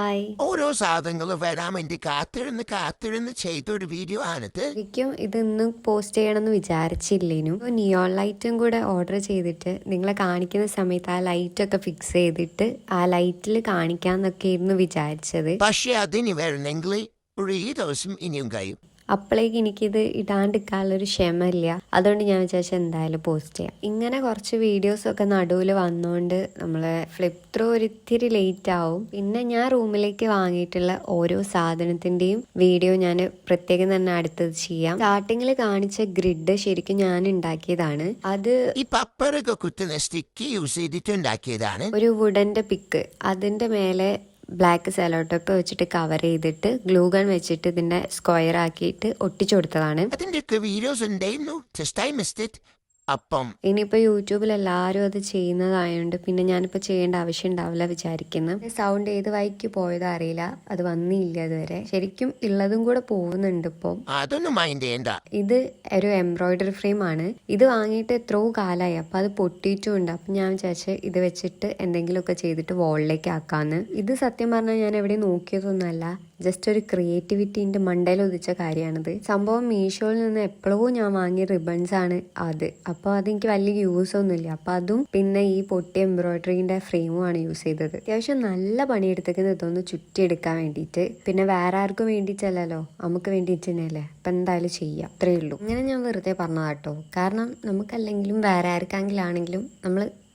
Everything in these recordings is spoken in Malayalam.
ഹായ്. ഓരോ സാധനങ്ങൾ വരാൻ വേണ്ടി കാത്തിരുന്ന് ചെയ്തൊരു വീഡിയോ ആണിത്. ശരിക്കും ഇത് ഇന്ന് പോസ്റ്റ് ചെയ്യണമെന്ന് വിചാരിച്ചില്ലേനു. നിയോൺ ലൈറ്റും കൂടെ ഓർഡർ ചെയ്തിട്ട് നിങ്ങളെ കാണിക്കുന്ന സമയത്ത് ആ ലൈറ്റൊക്കെ ഫിക്സ് ചെയ്തിട്ട് ആ ലൈറ്റിൽ കാണിക്കാന്നൊക്കെ ആയിരുന്നു വിചാരിച്ചത്. പക്ഷെ അതിന് വരണമെങ്കിൽ ഒരു ഈ ദിവസം ഇനിയും കഴിയും. അപ്പോഴേക്ക് എനിക്കിത് ഇടാണ്ടിരിക്കാനുള്ളൊരു ക്ഷമയില്ല. അതുകൊണ്ട് ഞാൻ വിചാരിച്ചാൽ എന്തായാലും പോസ്റ്റ് ചെയ്യാം. ഇങ്ങനെ കുറച്ച് വീഡിയോസൊക്കെ നടുവിൽ വന്നുകൊണ്ട് നമ്മളെ ഫ്ലിപ്പ് ത്രൂ ഒരിത്തിരി ലേറ്റ് ആവും. പിന്നെ ഞാൻ റൂമിലേക്ക് വാങ്ങിയിട്ടുള്ള ഓരോ സാധനത്തിൻ്റെയും വീഡിയോ ഞാൻ പ്രത്യേകം തന്നെ അടുത്തത് ചെയ്യാം. സ്റ്റാർട്ടിങ്ങിൽ കാണിച്ച ഗ്രിഡ് ശരിക്കും ഞാൻ ഉണ്ടാക്കിയതാണ്. അത് ഈ പപ്പറൊക്കെ കുത്തുന്ന സ്റ്റിക്ക് യൂസ് ചെയ്തിട്ടുണ്ടാക്കിയതാണ്. ഒരു വുഡന്റെ പിക്ക്, അതിന്റെ മേലെ ബ്ലാക്ക് സെലോ ടേപ്പ് വെച്ചിട്ട് കവർ ചെയ്തിട്ട് ഗ്ലൂ ഗൺ വെച്ചിട്ട് ഇതിന്റെ സ്ക്വയർ ആക്കിയിട്ട് ഒട്ടിച്ചു കൊടുത്തതാണ്. അതിന്റെ വീഡിയോസ് ഉണ്ടായിരുന്നു. Just I missed it. അപ്പം ഇനിയിപ്പോൾ യൂട്യൂബിൽ എല്ലാവരും അത് ചെയ്യുന്നതായതുകൊണ്ട് പിന്നെ ഞാനിപ്പോൾ ചെയ്യേണ്ട ആവശ്യം ഉണ്ടാവില്ല വിചാരിക്കുന്നു. സൗണ്ട് ഏത് വഴിക്ക് പോയതോ അറിയില്ല, അത് വന്നില്ല ഇതുവരെ. ശരിക്കും ഉള്ളതും കൂടെ പോകുന്നുണ്ട് ഇപ്പം. അതൊന്നും മൈൻഡ് ചെയ്യണ്ട. ഇത് ഒരു എംബ്രോയിഡറി ഫ്രെയിം ആണ്. ഇത് വാങ്ങിയിട്ട് എത്രയോ കാലമായി. അപ്പം അത് പൊട്ടിയിട്ടുമുണ്ട്. അപ്പം ഞാൻ വിചാരിച്ച് ഇത് വെച്ചിട്ട് എന്തെങ്കിലുമൊക്കെ ചെയ്തിട്ട് വോളിലേക്ക് ആക്കാന്ന്. ഇത് സത്യം പറഞ്ഞാൽ ഞാൻ എവിടെ നോക്കിയതൊന്നുമല്ല, ജസ്റ്റ് ഒരു ക്രിയേറ്റിവിറ്റീൻ്റെ മണ്ടയിൽ ഉദിച്ച കാര്യമാണിത്. സംഭവം മീഷോയിൽ നിന്ന് എപ്പോഴോ ഞാൻ വാങ്ങിയ റിബൺസ് ആണ് അത്. അപ്പോൾ അതെനിക്ക് വലിയ യൂസ് ഒന്നുമില്ല. അപ്പം അതും പിന്നെ ഈ പൊട്ടിയ എംബ്രോയിഡറിൻ്റെ ഫ്രെയിമുമാണ് യൂസ് ചെയ്തത്. അത്യാവശ്യം നല്ല പണിയെടുത്തേക്കുന്നത് ഇതൊന്ന് ചുറ്റിയെടുക്കാൻ വേണ്ടിയിട്ട്. പിന്നെ വേറെ ആർക്കും വേണ്ടിയിട്ടല്ലല്ലോ, നമുക്ക് വേണ്ടിയിട്ട് തന്നെയല്ലേ. അപ്പം എന്തായാലും ചെയ്യാം, അത്രയേ ഉള്ളൂ. ഇങ്ങനെ ഞാൻ വെറുതെ പറഞ്ഞതാട്ടോ. കാരണം നമുക്കല്ലെങ്കിലും വേറെ ആർക്കെങ്കിലാണെങ്കിലും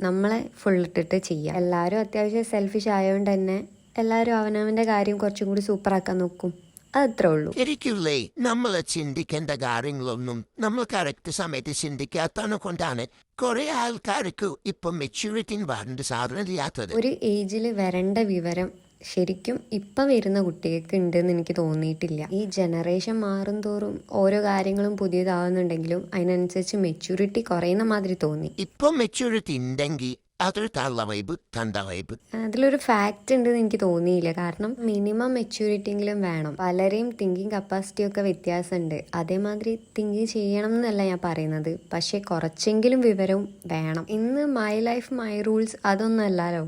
നമ്മളെ ഫുള്ളിട്ടിട്ട് ചെയ്യാം. എല്ലാവരും അത്യാവശ്യം സെൽഫിഷ് ആയതുകൊണ്ട് തന്നെ എല്ലാവരും അവനവന്റെ കാര്യം കുറച്ചും കൂടി സൂപ്പറാക്കാൻ നോക്കും. അതത്രേ ഉള്ളൂ. ശരിക്കുള്ളേ നമ്മൾ ചിന്തിക്കേണ്ട കാര്യങ്ങളൊന്നും നമ്മൾ കറക്റ്റ് സമയത്ത് ചിന്തിക്കാത്തത് കൊണ്ടാണ് കുറെ ആൾക്കാർക്ക് ഇപ്പൊ മെച്യൂരിറ്റി വരേണ്ട സാധനം ഇല്ലാത്തത്. ഒരു ഏജിൽ വരേണ്ട വിവരം ശരിക്കും ഇപ്പം വരുന്ന കുട്ടികൾക്ക് ഉണ്ടെന്ന് എനിക്ക് തോന്നിയിട്ടില്ല. ഈ ജനറേഷൻ മാറും തോറും ഓരോ കാര്യങ്ങളും പുതിയതാവുന്നുണ്ടെങ്കിലും അതിനനുസരിച്ച് മെച്യൂരിറ്റി കുറയുന്ന മാതിരി തോന്നി. ഇപ്പൊ മെച്യൂരിറ്റി ഉണ്ടെങ്കിൽ അതൊരു തള്ള വൈബ്, തണ്ട വൈബ്. അതിലൊരു ഫാക്റ്റ് ഉണ്ടെന്ന് എനിക്ക് തോന്നിയില്ല. കാരണം മിനിമം മെച്യൂരിറ്റിയെങ്കിലും വേണം. പലരെയും തിങ്കിങ് കപ്പാസിറ്റി ഒക്കെ വ്യത്യാസമുണ്ട്. അതേമാതിരി തിങ്ക് ചെയ്യണം എന്നല്ല ഞാൻ പറയുന്നത്, പക്ഷെ കുറച്ചെങ്കിലും വിവരവും വേണം. ഇന്ന് മൈ ലൈഫ് മൈ റൂൾസ് അതൊന്നും അല്ലല്ലോ.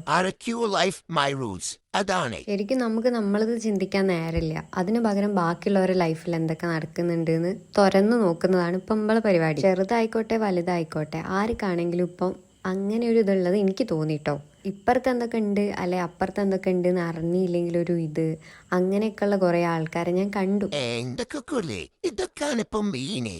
അതാണ് ശരിക്കും നമുക്ക് നമ്മളത് ചിന്തിക്കാൻ നേരമില്ല. അതിന് പകരം ബാക്കിയുള്ളവരുടെ ലൈഫിൽ എന്തൊക്കെ നടക്കുന്നുണ്ട് എന്ന് തുറന്നു നോക്കുന്നതാണ് ഇപ്പം നമ്മളെ പരിപാടി. ചെറുതായിക്കോട്ടെ വലുതായിക്കോട്ടെ ആർക്കാണെങ്കിലും ഇപ്പം അങ്ങനെ ഒരു ഇതുള്ളത് എനിക്ക് തോന്നിട്ടോ. ഇപ്പുറത്ത് എന്തൊക്കെ ഉണ്ട് അല്ലെ അപ്പുറത്ത് എന്തൊക്കെ ഉണ്ട് എന്ന് അറിഞ്ഞില്ലെങ്കിൽ ഒരു ഇത് അങ്ങനെയൊക്കെയുള്ള കുറെ ആൾക്കാരെ ഞാൻ കണ്ടു.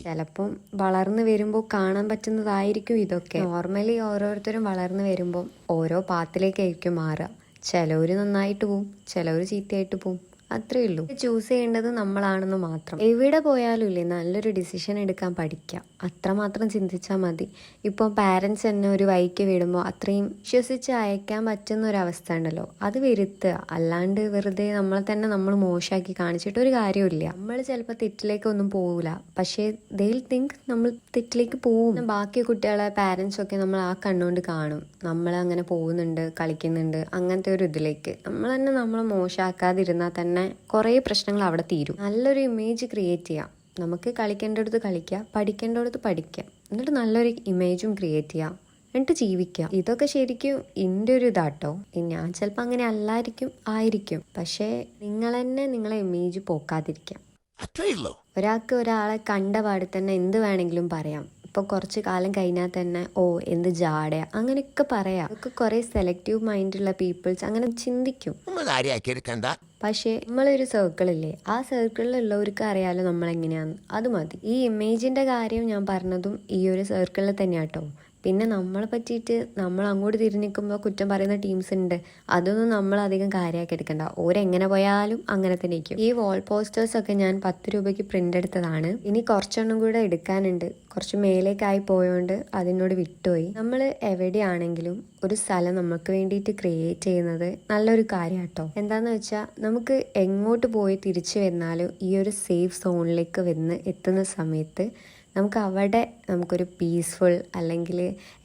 ചിലപ്പം വളർന്നു വരുമ്പോൾ കാണാൻ പറ്റുന്നതായിരിക്കും ഇതൊക്കെ. നോർമലി ഓരോരുത്തരും വളർന്നു വരുമ്പോൾ ഓരോ പാത്തിലേക്കായിരിക്കും മാറുക. ചിലവര് നന്നായിട്ട് പോവും, ചിലവര് ചീത്തയായിട്ട് പോവും, അത്രേ ഉള്ളൂ. ചൂസ് ചെയ്യേണ്ടത് നമ്മളാണെന്ന് മാത്രം. എവിടെ പോയാലും ഇല്ലേ നല്ലൊരു ഡിസിഷൻ എടുക്കാൻ പഠിക്കാം. അത്രമാത്രം ചിന്തിച്ചാൽ മതി. ഇപ്പോൾ പാരൻസ് തന്നെ ഒരു വഴിക്ക് വിടുമ്പോൾ അത്രയും വിശ്വസിച്ച് അയക്കാൻ പറ്റുന്ന ഒരു അവസ്ഥ ഉണ്ടല്ലോ, അത് വരുത്തുക. അല്ലാണ്ട് വെറുതെ നമ്മളെ തന്നെ നമ്മൾ മോശമാക്കി കാണിച്ചിട്ട് ഒരു കാര്യമില്ല. നമ്മൾ ചിലപ്പോൾ തെറ്റിലേക്കൊന്നും പോകില്ല, പക്ഷേ ദെയിൽ തിങ്ക് നമ്മൾ തെറ്റിലേക്ക് പോവും. ബാക്കി കുട്ടികളെ പാരൻസൊക്കെ നമ്മൾ ആ കണ്ണുകൊണ്ട് കാണും, നമ്മളങ്ങനെ പോകുന്നുണ്ട് കളിക്കുന്നുണ്ട് അങ്ങനത്തെ ഒരു ഇതിലേക്ക്. നമ്മൾ തന്നെ നമ്മളെ മോശമാക്കാതിരുന്നാൽ തന്നെ കുറേ പ്രശ്നങ്ങൾ അവിടെ തീരും. നല്ലൊരു ഇമേജ് ക്രിയേറ്റ് ചെയ്യാം. നമുക്ക് കളിക്കേണ്ടടുത്ത് കളിക്കാം, പഠിക്കേണ്ടടുത്ത് പഠിക്കാം, എന്നിട്ട് നല്ലൊരു ഇമേജും ക്രിയേറ്റ് ചെയ്യാം, എന്നിട്ട് ജീവിക്കാം. ഇതൊക്കെ ശരിക്കും എൻ്റെ ഒരു ഇതാട്ടോ. ഞാൻ ചിലപ്പോൾ അങ്ങനെ ആയിരിക്കും, പക്ഷേ നിങ്ങൾ തന്നെ നിങ്ങളെ ഇമേജ് പോക്കാതിരിക്കാം. ഒരാൾക്ക് ഒരാളെ കണ്ട പാടി തന്നെ എന്ത് വേണമെങ്കിലും പറയാം. ഇപ്പോൾ കുറച്ച് കാലം കഴിഞ്ഞാൽ തന്നെ ഓ എന്ത് ജാടയാ അങ്ങനെയൊക്കെ പറയാം. അതൊക്കെ കുറെ സെലക്റ്റീവ് മൈൻഡുള്ള പീപ്പിൾസ് അങ്ങനെ ചിന്തിക്കും. പക്ഷേ നമ്മളൊരു സർക്കിളില്ലേ, ആ സർക്കിളിലുള്ളവർക്ക് അറിയാലോ നമ്മളെങ്ങനെയാന്ന്. അത് മതി. ഈ ഇമേജിന്റെ കാര്യം ഞാൻ പറഞ്ഞതും ഈ ഒരു സർക്കിളിൽ തന്നെയാട്ടോ. പിന്നെ നമ്മളെ പറ്റിയിട്ട് നമ്മൾ അങ്ങോട്ട് തിരിഞ്ഞിരിക്കുമ്പോൾ കുറ്റം പറയുന്ന ടീംസ് ഉണ്ട്. അതൊന്നും നമ്മൾ അധികം കാര്യമാക്കി എടുക്കണ്ട. ഓരെങ്ങനെ പോയാലും അങ്ങനെ തന്നെ ഇരിക്കും. ഈ വാൾ പോസ്റ്റേഴ്സ് ഒക്കെ ഞാൻ 10 രൂപയ്ക്ക് പ്രിന്റ് എടുത്തതാണ്. ഇനി കുറച്ചൊന്നും കൂടെ എടുക്കാനുണ്ട്. കുറച്ച് മേലേക്കായി പോയോണ്ട് അതിനോട് വിട്ടുപോയി. നമ്മൾ എവിടെയാണെങ്കിലും ഒരു സ്ഥലം നമുക്ക് വേണ്ടിയിട്ട് ക്രിയേറ്റ് ചെയ്യുന്നത് നല്ലൊരു കാര്യമാട്ടോ. എന്താന്ന് വെച്ചാൽ നമുക്ക് എങ്ങോട്ട് പോയി തിരിച്ചു വന്നാലും ഈ ഒരു സേഫ് സോണിലേക്ക് എത്തുന്ന സമയത്ത് നമുക്ക് അവിടെ നമുക്കൊരു പീസ്ഫുൾ അല്ലെങ്കിൽ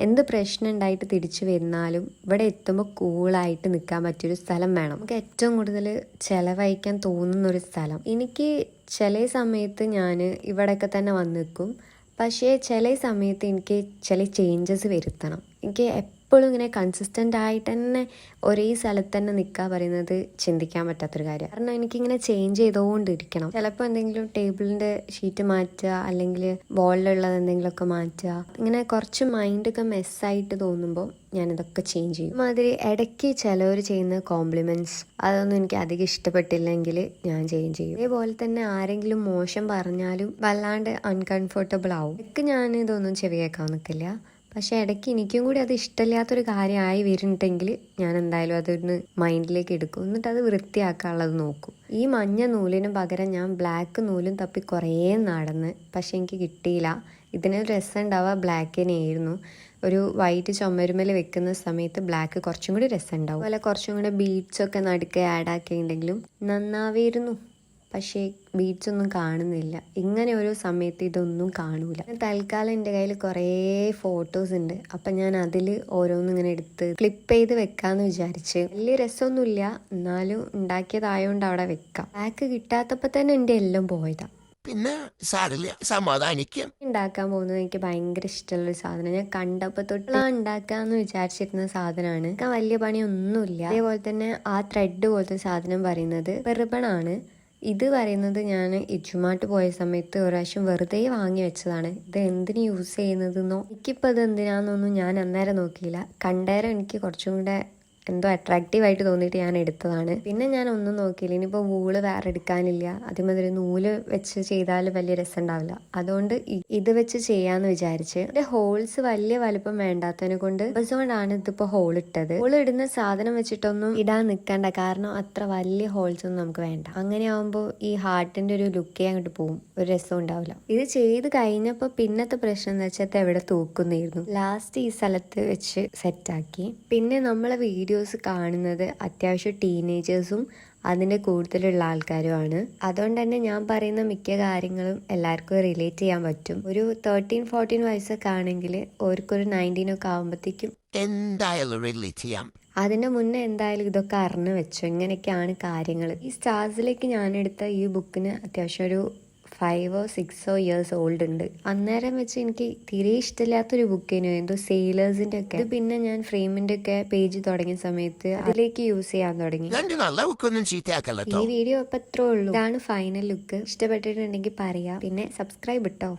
എന്ത് പ്രശ്നം ഉണ്ടായിട്ട് തിരിച്ചു വരുന്നാലും ഇവിടെ എത്തുമ്പോൾ കൂളായിട്ട് നിൽക്കാൻ പറ്റിയൊരു സ്ഥലം വേണം. നമുക്ക് ഏറ്റവും കൂടുതൽ ചിലവഴിക്കാൻ തോന്നുന്നൊരു സ്ഥലം. എനിക്ക് ചില സമയത്ത് ഞാൻ ഇവിടെയൊക്കെ തന്നെ വന്ന് നിൽക്കും, പക്ഷേ ചില സമയത്ത് എനിക്ക് ചില ചേഞ്ചസ് വരുത്തണം. എനിക്ക് എപ്പോഴും ഇങ്ങനെ കൺസിസ്റ്റൻ്റ് ആയിട്ട് തന്നെ ഒരേ സ്ഥലത്ത് തന്നെ നിൽക്കുക പറയുന്നത് ചിന്തിക്കാൻ പറ്റാത്തൊരു കാര്യമാണ്. കാരണം എനിക്കിങ്ങനെ ചേഞ്ച് ചെയ്തുകൊണ്ടിരിക്കണം. ചിലപ്പോൾ എന്തെങ്കിലും ടേബിളിൻ്റെ ഷീറ്റ് മാറ്റുക, അല്ലെങ്കിൽ ബോളിലുള്ളത് എന്തെങ്കിലുമൊക്കെ മാറ്റുക, ഇങ്ങനെ കുറച്ച് മൈൻഡൊക്കെ മെസ്സായിട്ട് തോന്നുമ്പോൾ ഞാനിതൊക്കെ ചേഞ്ച് ചെയ്യും. മാതിരി ഇടയ്ക്ക് ചിലവർ ചെയ്യുന്ന കോംപ്ലിമെൻറ്റ്സ് അതൊന്നും എനിക്ക് അധികം ഇഷ്ടപ്പെട്ടില്ലെങ്കിൽ ഞാൻ ചേഞ്ച് ചെയ്യും. അതേപോലെ തന്നെ ആരെങ്കിലും മോശം പറഞ്ഞാലും വല്ലാണ്ട് അൺകംഫർട്ടബിൾ ആവും. ഇതൊക്കെ ഞാൻ ഇതൊന്നും ചെവി കേൾക്കാൻ നിൽക്കില്ല. പക്ഷേ ഇടയ്ക്ക് എനിക്കും കൂടി അത് ഇഷ്ടമില്ലാത്തൊരു കാര്യമായി വരുന്നുണ്ടെങ്കിൽ ഞാൻ എന്തായാലും അതൊന്ന് മൈൻഡിലേക്ക് എടുക്കും. എന്നിട്ട് അത് വൃത്തിയാക്കാനുള്ളത് നോക്കും. ഈ മഞ്ഞ നൂലിന് പകരം ഞാൻ ബ്ലാക്ക് നൂലും തപ്പി കുറേ നടന്ന്, പക്ഷെ എനിക്ക് കിട്ടിയില്ല. ഇതിനൊരു രസം ഉണ്ടാവുക ബ്ലാക്കിനായിരുന്നു. ഒരു വൈറ്റ് ചുമരുമേൽ വെക്കുന്ന സമയത്ത് ബ്ലാക്ക് കുറച്ചും കൂടി രസം ഉണ്ടാവും. അതുപോലെ കുറച്ചും കൂടി ബീഡ്സൊക്കെ നടുക്ക് ആഡ് ആക്കിയിട്ടുണ്ടെങ്കിലും നന്നാവായിരുന്നു. പക്ഷേ ബീഡ്സ് ഒന്നും കാണുന്നില്ല. ഇങ്ങനെ ഓരോ സമയത്ത് ഇതൊന്നും കാണൂല. തൽക്കാലം എൻ്റെ കയ്യിൽ കുറേ ഫോട്ടോസ് ഉണ്ട്. അപ്പം ഞാൻ അതിൽ ഓരോന്നും ഇങ്ങനെ എടുത്ത് ക്ലിപ്പ് ചെയ്ത് വെക്കാമെന്ന് വിചാരിച്ച്. വലിയ രസമൊന്നുമില്ല, എന്നാലും ഉണ്ടാക്കിയതായതുകൊണ്ട് അവിടെ വെക്കാം. ബാക്ക് കിട്ടാത്തപ്പോൾ തന്നെ എൻ്റെ എല്ലാം പോയതാ. പിന്നെ സാരില്ല, സമാധാനിക്കും. ഉണ്ടാക്കാൻ പോകുന്നത് എനിക്ക് ഭയങ്കര ഇഷ്ടമുള്ളൊരു സാധനം. ഞാൻ കണ്ടപ്പോൾ തൊട്ട് ഉണ്ടാക്കാന്ന് വിചാരിച്ചിരുന്ന സാധനമാണ്. എനിക്ക് വലിയ പണിയൊന്നുമില്ല. അതേപോലെ തന്നെ ആ ത്രെഡ് പോലത്തെ സാധനം പറയുന്നത് റിബണാണ്. ഇത് പറയുന്നത് ഞാൻ ഇജുമാട്ട് പോയ സമയത്ത് ഒരു പ്രാവശ്യം വെറുതെ വാങ്ങി വെച്ചതാണ്. ഇത് എന്തിനു യൂസ് ചെയ്യുന്നതെന്നോ എനിക്കിപ്പോൾ ഇത് എന്തിനാണെന്നൊന്നും ഞാൻ അന്നേരം നോക്കിയില്ല. കണ്ടേരം എനിക്ക് കുറച്ചും കൂടെ എന്തോ അട്രാക്റ്റീവായിട്ട് തോന്നിയിട്ട് ഞാൻ എടുത്തതാണ്. പിന്നെ ഞാൻ ഒന്നും നോക്കിയില്ല. ഇനിയിപ്പോൾ വൂള് വേറെ എടുക്കാനില്ല, അതേമാതിരി നൂല് വെച്ച് ചെയ്താൽ വലിയ രസം ഉണ്ടാവില്ല. അതുകൊണ്ട് ഇത് വെച്ച് ചെയ്യാന്ന് വിചാരിച്ച്. ഇതിന്റെ ഹോൾസ് വലിയ വലുപ്പം വേണ്ടാത്തതിനെ കൊണ്ട് അതുകൊണ്ടാണ് ഇതിപ്പോൾ ഹോൾ ഇട്ടത്. ഹോൾ ഇടുന്ന സാധനം വെച്ചിട്ടൊന്നും ഇടാൻ നിൽക്കണ്ട, കാരണം അത്ര വലിയ ഹോൾസ് ഒന്നും നമുക്ക് വേണ്ട. അങ്ങനെ ആകുമ്പോൾ ഈ ഹാർട്ടിന്റെ ഒരു ലുക്കേ അങ്ങോട്ട് പോകും, ഒരു രസം ഉണ്ടാവില്ല. ഇത് ചെയ്ത് കഴിഞ്ഞപ്പോൾ പിന്നത്തെ പ്രശ്നം എന്ന് വെച്ചാൽ എവിടെ തൂക്കുന്നായിരുന്നു. ലാസ്റ്റ് ഈ സ്ഥലത്ത് വെച്ച് സെറ്റാക്കി. പിന്നെ നമ്മളെ വീഡിയോസ് കാണുന്നത് അത്യാവശ്യം ടീനേജേഴ്സും അതിൻ്റെ കൂടുതലുള്ള ആൾക്കാരുമാണ്. അതുകൊണ്ട് തന്നെ ഞാൻ പറയുന്ന മിക്ക കാര്യങ്ങളും എല്ലാവർക്കും റിലേറ്റ് ചെയ്യാൻ പറ്റും. ഒരു 13-14 വയസ്സൊക്കെ ആണെങ്കിൽ ഓർക്കൊരു 19 ഒക്കെ ആകുമ്പോഴത്തേക്കും എന്തായാലും റിലേറ്റ് ചെയ്യാം. അതിൻ്റെ മുന്നേ എന്തായാലും ഇതൊക്കെ അറിഞ്ഞു വെച്ചോ, ഇങ്ങനെയൊക്കെയാണ് കാര്യങ്ങൾ. ഈ സ്റ്റാർസിലേക്ക് ഞാനെടുത്ത ഈ ബുക്കിന് അത്യാവശ്യം ഒരു 5 or 6 years ഓൾഡ് ഉണ്ട്. അന്നേരം വെച്ച് എനിക്ക് തീരെ ഇഷ്ടമില്ലാത്തൊരു ബുക്കിനു എന്തോ സെയിലേഴ്സിന്റെ ഒക്കെ. ഇത് പിന്നെ ഞാൻ ഫ്രെയിമിന്റെ ഒക്കെ പേജ് തുടങ്ങിയ സമയത്ത് അതിലേക്ക് യൂസ് ചെയ്യാൻ തുടങ്ങി. ഈ വീഡിയോ ഇപ്പൊ ഇത്രേ ഉള്ളൂ. ഇതാണ് ഫൈനൽ ലുക്ക്. ഇഷ്ടപ്പെട്ടിട്ടുണ്ടെങ്കിൽ പറയാം. പിന്നെ സബ്സ്ക്രൈബ് ഇട്ടോ.